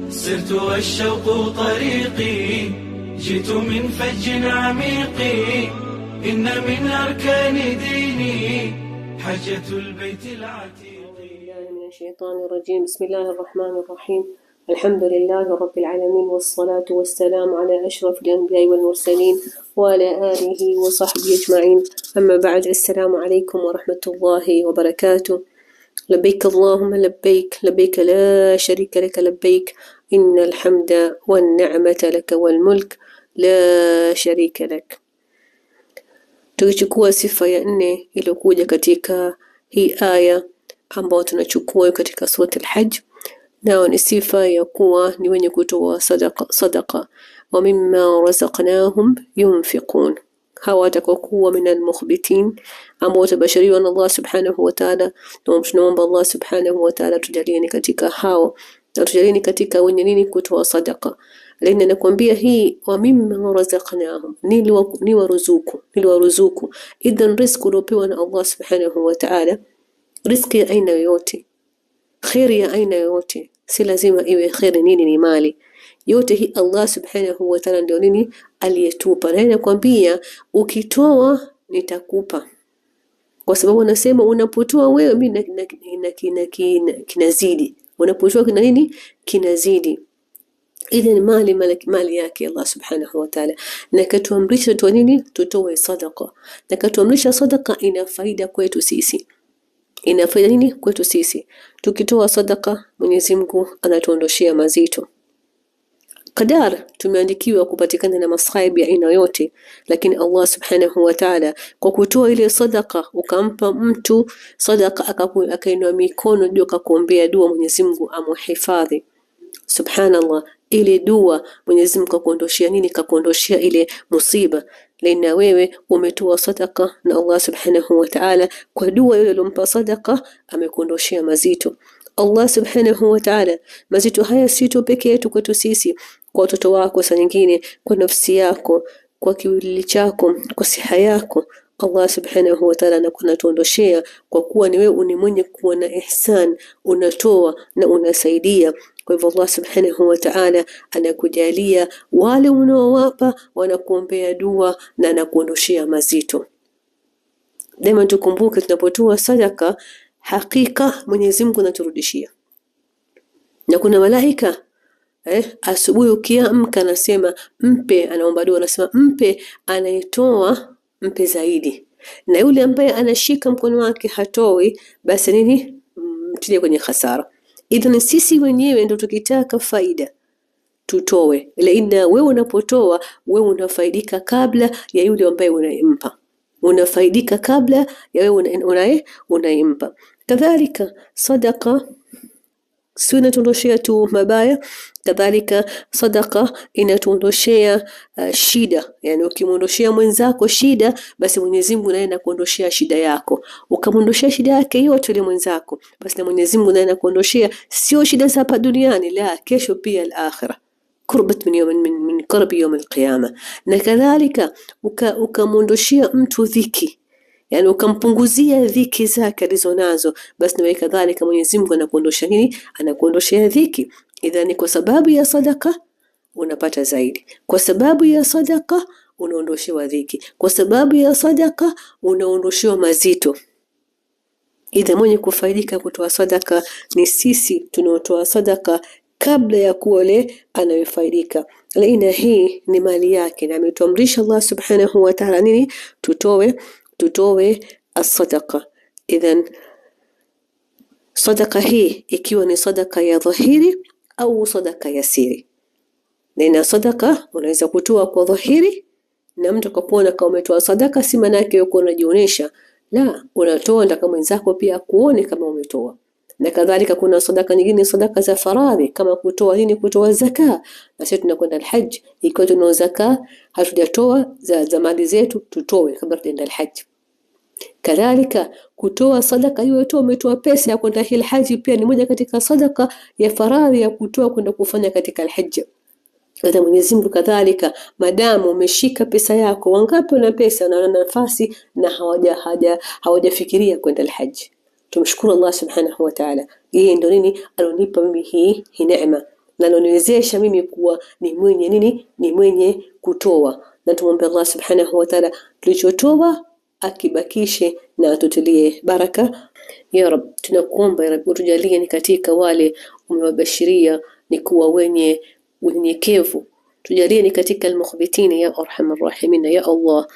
سرت والشوق طريقي، جئت من فج عميق، إن من أركان ديني حجة البيت العتيق. من الشيطان الرجيم. بسم الله الرحمن الرحيم. الحمد لله رب العالمين، والصلاة والسلام على أشرف الأنبياء والمرسلين وعلى آله وصحبه أجمعين. أما بعد، السلام عليكم ورحمة الله وبركاته. لبيك اللهم لبيك، لبيك لا شريك لك لبيك، إن الحمد والنعمة لك والملك لا شريك لك. Tukichukua sifa ya 4 iliyokuja katika hii aya ambayo tunachukua katika sura al-Hajj, nao ni sifa ya kuwa ni wenye kutoa sadaqa wa mimma razaqnahum yunfiqun. Hawa watakuwa min al-mukhbitin, ambao watabashiriwa na Allah subhanahu wa ta'ala. Tunaomba Allah subhanahu wa ta'ala tujalieni katika hao, na tujalieni katika wenye nini kutoa sadaqa. Lena nakwambia hii wa mimma razaqnahum, niliwaruzuku. Idhan riziki uliopewa na Allah subhanahu wa ta'ala, riziki ya aina yoyote, khairi ya aina yoyote, si lazima iwe khairi nini ni mali. Yote hii Allah subhanahu wa ta'ala ndio nini aliyetupa. Na nakwambia ukitoa nitakupa, kwa sababu anasema unapotoa wewe mimi kinazidi, unapotoa kina nini kinazidi. Idhan mali yake Allah subhanahu wa ta'ala, na katuamrisha tu nini tutoe sadaqa, na katuamrisha sadaqa ina faida kwetu sisi. Ina faida nini kwetu sisi? Tukitoa sadaqa Mwenyezi Mungu anatuondoshia mazito. Qadar tumeandikiwa kupatikana na masaibu ya aina yote, lakini Allah subhanahu wa ta'ala kwa kutoa ile sadaqa, ukampa mtu sadaqa akainua mikono juu akakuombea dua, Mwenyezi Mungu amuhifadhi. Subhanallah, ile dua Mwenyezi Mungu kakuondoshia nini? Kakuondoshia ile musiba. Lina wewe umetoa sadaqa na Allah subhanahu wa ta'ala kwa dua ile alompa sadaqa amekuondoshia mazito. Allah subhanahu wa ta'ala, mazito haya si tu peke yetu kwetu sisi, kwa watoto wako, saa nyingine kwa nafsi yako, kwa kiwili chako, kwa siha yako. Allah subhanahu wa ta'ala anakuondoshea kwa kuwa ni wewe ni mwenye kuwa na ihsan, unatoa na unasaidia. Kwa hivyo Allah subhanahu wa ta'ala anakujalia wale unaowapa wanakuombea dua na anakuondoshea mazito. Daima tukumbuke tunapotoa sadaka, hakika Mwenyezi Mungu anaturudishia. Na kuna malaika asubuhi ukiamka anasema mpe, anaomba dua anasema mpe anayetoa mpe zaidi, na yule ambaye anashika mkono wake hatoi basi nini mtilie kwenye hasara. Idhan sisi wenyewe ndio tukitaka faida tutoe, ila wewe unapotoa wewe unafaidika kabla ya yule ambaye unayempa, unafaidika kabla ya wewe unayempa. Kadhalika sadaqa si inatuondoshea tu mabaya, kadhalika sadaqa inatuondoshea shida. Yani ukimuondoshea mwenzako shida, basi Mwenyezi Mungu naye anakuondoshea shida yako. Ukamuondoshea shida yake yote ile mwenzako, basi na Mwenyezi Mungu naye anakuondoshea sio shida za hapa duniani, la kesho pia al-akhirah. Qurbat min qarbi yawm al-qiyamah. Na kadhalika ukamuondoshea mtu dhiki, yani ukampunguzia dhiki zake alizonazo, basi na kadhalika Mwenyezi Mungu anakuondosha nini? Anakuondoshea dhiki. Idhani kwa sababu ya sadaqa unapata zaidi, kwa sababu ya sadaqa unaondoshewa dhiki, kwa sababu ya sadaqa unaondoshewa mazito. Idha mwenye kufaidika kutoa sadaqa ni sisi tunaotoa sadaqa kabla ya kuole anayofaidika. Laina hii ni mali yake, na ametuamrisha Allah subhanahu wa ta'ala nini? Tutoe as-sadaqa. Idhan sadaqa hii ikiwa ni sadaqa ya dhahiri au sadaqa ya siri. Na sadaqa unaweza kutoa kwa dhahiri, na mtu akakuona kama umetoa sadaqa si maana yake uko unajionyesha, la, unatoa ndaka mwenzako pia kuone kama umetoa. Na kadhalika kuna sadaka nyingine, sadaka za faradhi kama kutoa nini? Kutoa zaka. Na sisi tunakwenda al-Hajj, ikiwa tuna zaka hatujatoa za mali zetu tutoe kabla tuenda al-Hajj. Kadhalika kutoa sadaka hiyo tu umetoa pesa ya kwenda al-Hajj pia ni moja katika sadaka ya faradhi ya kutoa kwenda kufanya katika al-Hajj. Hata Mwenyezi Mungu kadhalika, madamu umeshika pesa yako, wangapi una pesa na nafasi na hawajafikiria kwenda al-Hajj, tumshukuru Allah subhanahu wa ta'ala. Yeye ndio nini alonipa mimi hii neema. linaloniwezesha mimi kuwa ni mwenye nini, ni mwenye kutoa. Na tumwombe Allah subhanahu wa ta'ala tulichotoa akibakishe na atutilie baraka ya Rab. Tunakuomba ya Rab, utujalie ni katika wale umewabashiria ni kuwa wenye unyenyekevu. Tujalie ni katika almukhbitini ya arhamar rahimin ya Allah.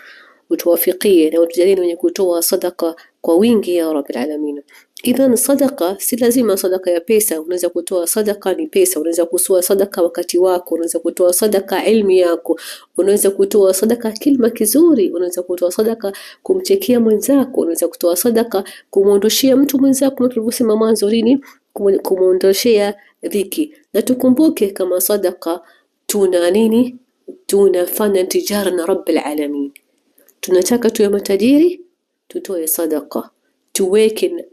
Utuwafikie na utujalie wenye kutoa sadaka kwa wingi ya Rabbil alamin. Idhan sadaka si lazima sadaka ya pesa. Unaweza kutoa sadaka ni pesa, unaweza kutoa sadaka wakati wako, unaweza kutoa sadaka ilmu yako, unaweza kutoa sadaka kilima kizuri, unaweza kutoa sadaka kumchekea mwenzako, unaweza kutoa sadaka kumuondoshia mtu mwenzako kama tulivyosema mwanzo lini, kumuondoshia dhiki. Na tukumbuke kama sadaka tuna nini, tunafanya tijara na Rabbil alamin. Tunataka tuwe matajiri, tutoe sadaka.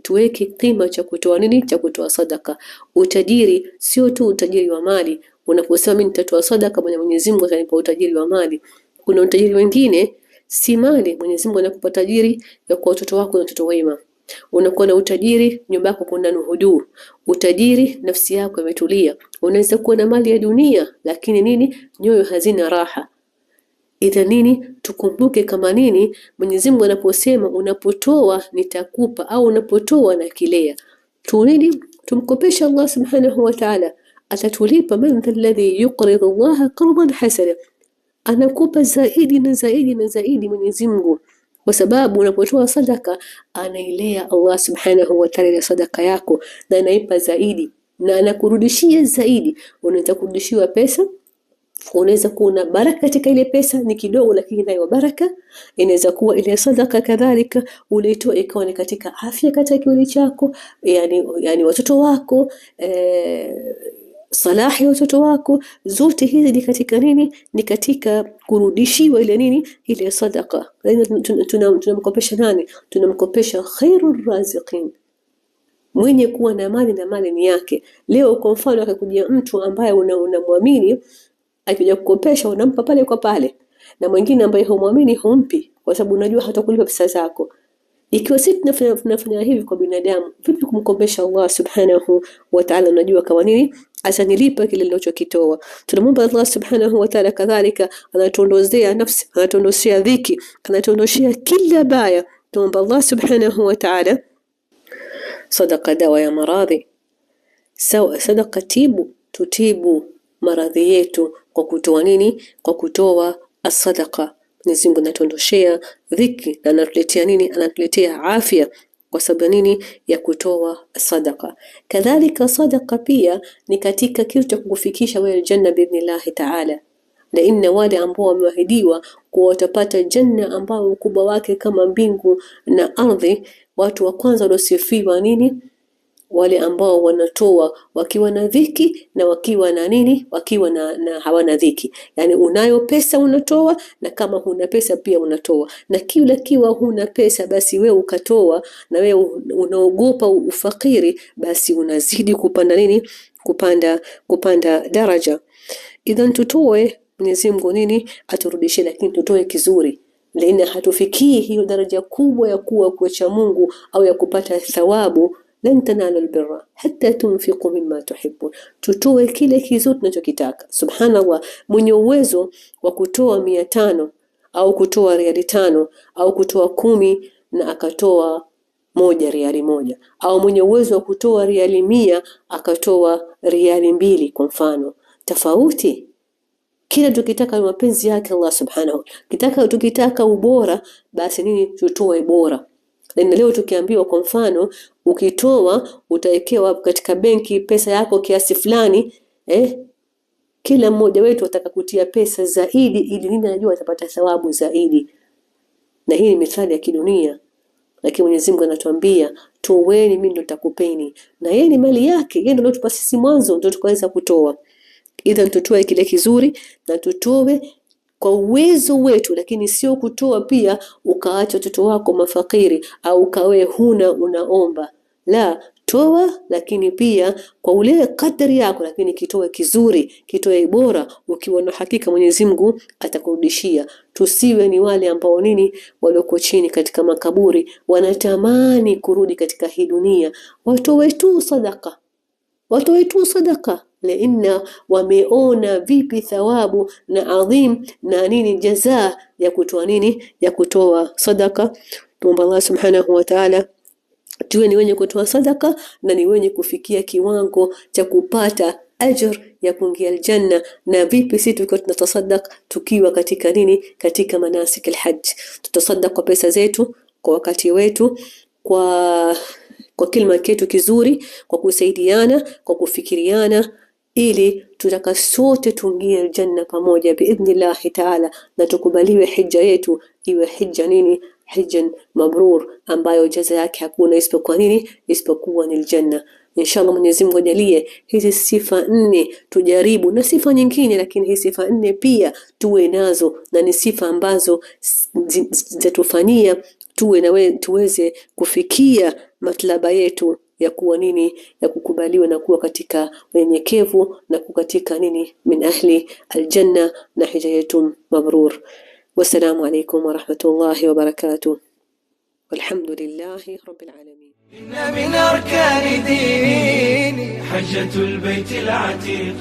Tuweke kima cha kutoa nini, cha kutoa sadaka. Utajiri sio tu utajiri wa mali. Unaposema mimi nitatoa sadaka, Mwenyezi Mungu atanipa utajiri wa mali. Kuna utajiri wengine si mali. Mwenyezi Mungu anakupa tajiri ya kwa watoto wako na watoto wema. Unakuwa na utajiri nyumba yako kuna nuhudu. Utajiri nafsi yako imetulia. Unaweza kuwa na mali ya dunia lakini nini, nyoyo hazina raha. Ita nini, tukumbuke kama nini Mwenyezi Mungu anaposema unapotoa nitakupa, au unapotoa na kilea tunini, tumkopesha Allah subhanahu wa ta'ala, atatulipa. Man alladhi yuqridu Allah qardan hasana, anakupa zaidi na zaidi na zaidi Mwenyezi Mungu, kwa sababu unapotoa sadaka anailea Allah subhanahu wa ta'ala sadaka yako na anaipa zaidi na anakurudishia zaidi. Unaweza kurudishiwa pesa, unaweza kuwa na baraka katika ile pesa, ni kidogo lakini inayo baraka. Inaweza kuwa ile sadaka kadhalika ulitoa ikawa ni katika afya katika kiwili chako, yani watoto wako, salahi ya watoto wako, zote hizi ni katika nini, ni katika kurudishiwa ile nini, ile sadaka. Tunamkopesha nani? Tunamkopesha khairur raziqin, mwenye kuwa na mali na mali ni yake. Leo kwa mfano akakuja mtu ambaye unamwamini, akija kukopesha unampa pale kwa pale, na mwingine ambaye humwamini humpi, kwa sababu unajua hatakulipa pesa zako. Ikiwa sisi tunafanya hivi kwa binadamu, vipi kumkopesha Allah subhanahu wa ta'ala? Unajua kama nini atanilipa kile nilichokitoa. Tunamwomba Allah subhanahu wa ta'ala kadhalika anatuondozea nafsi, anatuondoshia dhiki, anatuondoshia kila baya. Tuomba Allah subhanahu wa ta'ala sadaqa dawa ya maradhi, sadaqa tutibu maradhi yetu kwa kutoa nini, kwa kutoa as-sadaqa. Mwenyezi Mungu anatuondoshea dhiki na anatuletea nini, anatuletea afya kwa sababu nini, ya kutoa sadaqa. Kadhalika sadaqa pia ni katika kitu cha kukufikisha wewe janna biidhnillahi ta'ala, na inna wale ambao wameahidiwa kuwa watapata janna ambao ukubwa wake kama mbingu na ardhi. Watu wa kwanza waliosifiwa nini, wale ambao wanatoa wakiwa na dhiki na wakiwa na nini, wakiwa na hawana dhiki. Yani unayo pesa unatoa, na kama huna pesa pia unatoa. Na kiwa huna pesa basi wewe ukatoa, na wewe unaogopa ufakiri, basi unazidi kupanda nini, kupanda daraja. Idhan tutoe, Mwenyezi Mungu nini aturudishie, lakini tutoe kizuri. Laina hatufikii hiyo daraja kubwa ya kuwa kuacha Mungu au ya kupata thawabu. Lan tanalu albirra hatta tunfiqu mimma tuhibbun, tutoe kile kizuri tunachokitaka. Subhanallah, mwenye uwezo wa kutoa 500 au kutoa riali 5 au kutoa 10 na akatoa 1 riali 1, au mwenye uwezo wa kutoa riali 100 akatoa riali 2 kwa mfano, tofauti. Kila tukitaka mapenzi yake Allah subhanahu, tukitaka ubora, basi nini, tutoe bora. Na leo tukiambiwa kwa mfano ukitoa utawekewa katika benki pesa yako kiasi fulani, kila mmoja wetu ataka kutia pesa zaidi ili nini, anajua atapata thawabu zaidi. Na hii ni mithali ya kidunia, lakini Mwenyezi Mungu anatuambia toweni, mimi ndo nitakupeni. Na yeye ni mali yake, yeye ndo tupa sisi mwanzo ndo tukaweza kutoa. Idha tutoe kile kizuri na tutoe kwa uwezo wetu, lakini sio kutoa pia ukaacha watoto wako mafakiri au ukawe huna unaomba. La, toa lakini pia kwa ule kadri yako, lakini kitoe kizuri, kitoe bora, ukiwa na hakika Mwenyezi Mungu atakurudishia. Tusiwe ni wale ambao nini, walioko chini katika makaburi wanatamani kurudi katika hii dunia. Watoe tu sadaka, لأن wameona vipi thawabu na adhim na nini jazaa ya kutoa nini, ya kutoa sadaka. Tuombe Allah subhanahu wa ta'ala tuwe ni wenye kutoa sadaka na ni wenye kufikia kiwango cha kupata ajr ya kuingia aljanna. Na vipi sisi tukiwa tunatasaddaq tukiwa katika nini, katika manasik alhajj, tutasaddaq kwa pesa zetu, kwa wakati wetu, kwa kilima kitu kizuri, kwa kusaidiana, kwa kufikiriana, ili tutaka sote tuingie aljanna pamoja biidhnillah ta'ala, na tukubaliwe hija yetu iwe hija nini, hija mabrur, ambayo jaza yake hakuna isipokuwa nini, isipokuwa ni aljanna. Inshallah Mwenyezi Mungu ajalie hizi sifa 4 tujaribu, na sifa nyingine, lakini hizi sifa 4 pia tuwe nazo, na ni sifa ambazo zitatufanyia tuweze kufikia matlaba yetu ya kuwa nini, ya kukubaliwa na kuwa katika unyenyekevu na kuwa katika nini, min ahli aljanna, na hija yetu mabrur. Wassalamu alaykum wa rahmatullahi wa barakatuh. Walhamdulillahi rabbil alamin. إن من أركان ديني حجة البيت العتيق.